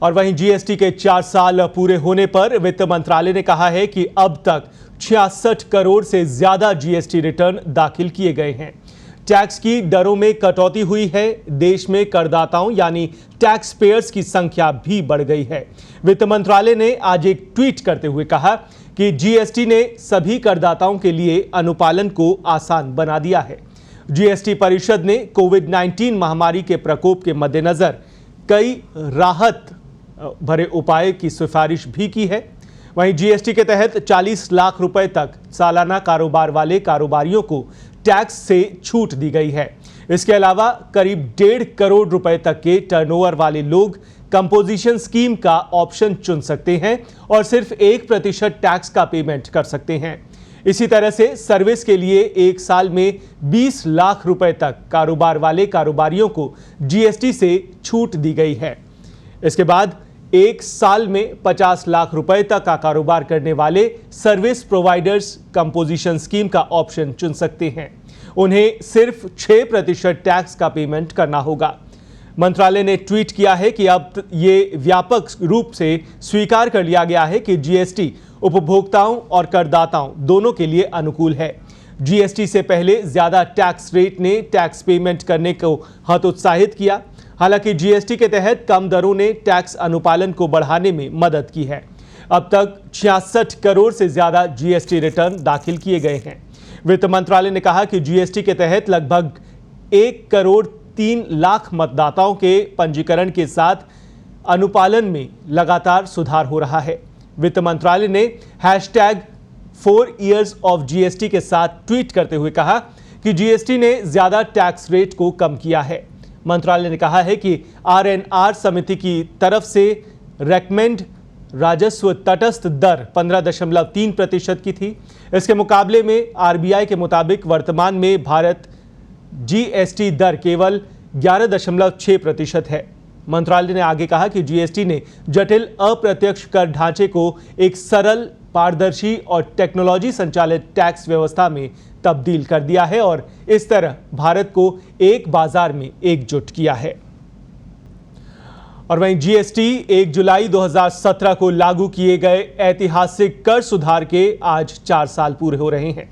और वहीं जीएसटी के 4 साल पूरे होने पर वित्त मंत्रालय ने कहा है कि अब तक 66 करोड़ से ज्यादा जीएसटी रिटर्न दाखिल किए गए हैं। टैक्स की दरों में कटौती हुई है। देश में करदाताओं यानी टैक्स पेयर्स की संख्या भी बढ़ गई है। वित्त मंत्रालय ने आज एक ट्वीट करते हुए कहा कि जीएसटी ने सभी करदाताओं के लिए अनुपालन को आसान बना दिया है। जीएसटी परिषद ने कोविड-19 महामारी के प्रकोप के मद्देनजर कई राहत भरे उपाय की सिफारिश भी की है। वहीं जीएसटी के तहत 40 लाख रुपए तक सालाना कारोबार वाले कारोबारियों को टैक्स से छूट दी गई है। इसके अलावा करीब 1.5 करोड़ रुपए तक के टर्नओवर वाले लोग कंपोजिशन स्कीम का ऑप्शन चुन सकते हैं और सिर्फ 1% टैक्स का पेमेंट कर सकते हैं। इसी तरह से सर्विस के लिए एक साल में 20 लाख रुपए तक कारोबार वाले कारोबारियों को जीएसटी से छूट दी गई है। इसके बाद एक साल में 50 लाख रुपए तक का कारोबार करने वाले सर्विस प्रोवाइडर्स कंपोजिशन स्कीम का ऑप्शन चुन सकते हैं। उन्हें सिर्फ 6% टैक्स का पेमेंट करना होगा। मंत्रालय ने ट्वीट किया है कि अब ये व्यापक रूप से स्वीकार कर लिया गया है कि जीएसटी उपभोक्ताओं और करदाताओं दोनों के लिए अनुकूल है। जीएसटी से पहले ज्यादा टैक्स रेट ने टैक्स पेमेंट करने को हतोत्साहित किया। हालांकि जीएसटी के तहत कम दरों ने टैक्स अनुपालन को बढ़ाने में मदद की है। अब तक 66 करोड़ से ज्यादा जीएसटी रिटर्न दाखिल किए गए हैं। वित्त मंत्रालय ने कहा कि जीएसटी के तहत लगभग 1 करोड़ 3 लाख मतदाताओं के पंजीकरण के साथ अनुपालन में लगातार सुधार हो रहा है। वित्त मंत्रालय ने #4 years of GST के साथ ट्वीट करते हुए कहा कि जीएसटी ने ज्यादा टैक्स रेट को कम किया है। मंत्रालय ने कहा है कि आरएनआर समिति की तरफ से रेकमेंड राजस्व तटस्थ दर 15.3% की थी। इसके मुकाबले में आरबीआई के मुताबिक वर्तमान में भारत जीएसटी दर केवल 11.6% है। मंत्रालय ने आगे कहा कि जीएसटी ने जटिल अप्रत्यक्ष कर ढांचे को एक सरल, पारदर्शी और टेक्नोलॉजी संचालित टैक्स व्यवस्था में तब्दील कर दिया है और इस तरह भारत को एक बाजार में एकजुट किया है। और वहीं जीएसटी 1 जुलाई 2017 को लागू किए गए ऐतिहासिक कर सुधार के आज 4 साल पूरे हो रहे हैं।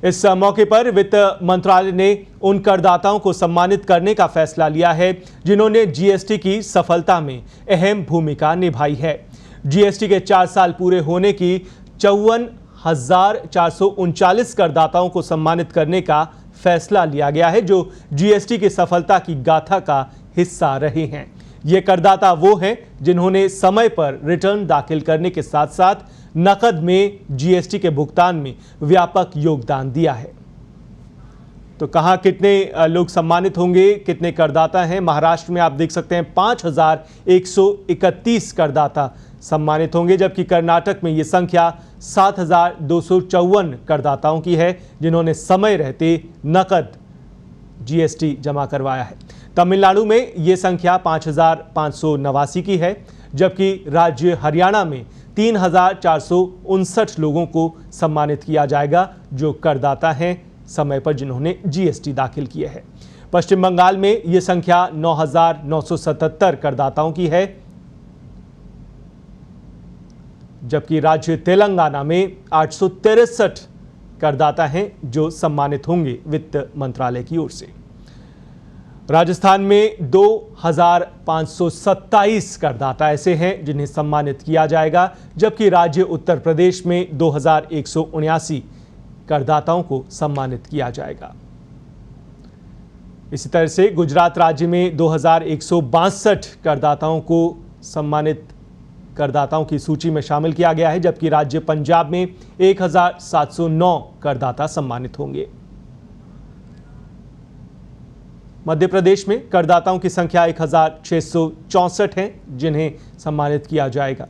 इस मौके पर वित्त मंत्रालय ने उन करदाताओं को सम्मानित करने का फैसला लिया है जिन्होंने जीएसटी की सफलता में अहम भूमिका निभाई है। जीएसटी के 4 साल पूरे होने की 54,439 करदाताओं को सम्मानित करने का फैसला लिया गया है जो जीएसटी की सफलता की गाथा का हिस्सा रहे हैं। ये करदाता वो हैं जिन्होंने समय पर रिटर्न दाखिल करने के साथ साथ नकद में जीएसटी के भुगतान में व्यापक योगदान दिया है। तो कहां कितने लोग सम्मानित होंगे, कितने करदाता हैं? महाराष्ट्र में आप देख सकते हैं 5,131 करदाता सम्मानित होंगे, जबकि कर्नाटक में ये संख्या 7,254 करदाताओं की है जिन्होंने समय रहते नकद जीएसटी जमा करवाया है। तमिलनाडु में ये संख्या 5,589 की है, जबकि राज्य हरियाणा में 3,459 लोगों को सम्मानित किया जाएगा जो करदाता हैं समय पर जिन्होंने जीएसटी दाखिल किए हैं। पश्चिम बंगाल में ये संख्या 9,977 करदाताओं की है, जबकि राज्य तेलंगाना में 863 करदाता हैं जो सम्मानित होंगे वित्त मंत्रालय की ओर से। राजस्थान में 2,527 करदाता ऐसे हैं जिन्हें सम्मानित किया जाएगा, जबकि राज्य उत्तर प्रदेश में 2,179 करदाताओं को सम्मानित किया जाएगा। इसी तरह से गुजरात राज्य में 2,162 करदाताओं को सम्मानित करदाताओं की सूची में शामिल किया गया है, जबकि राज्य पंजाब में 1,709 करदाता सम्मानित होंगे। मध्य प्रदेश में करदाताओं की संख्या 1,664 है जिन्हें सम्मानित किया जाएगा।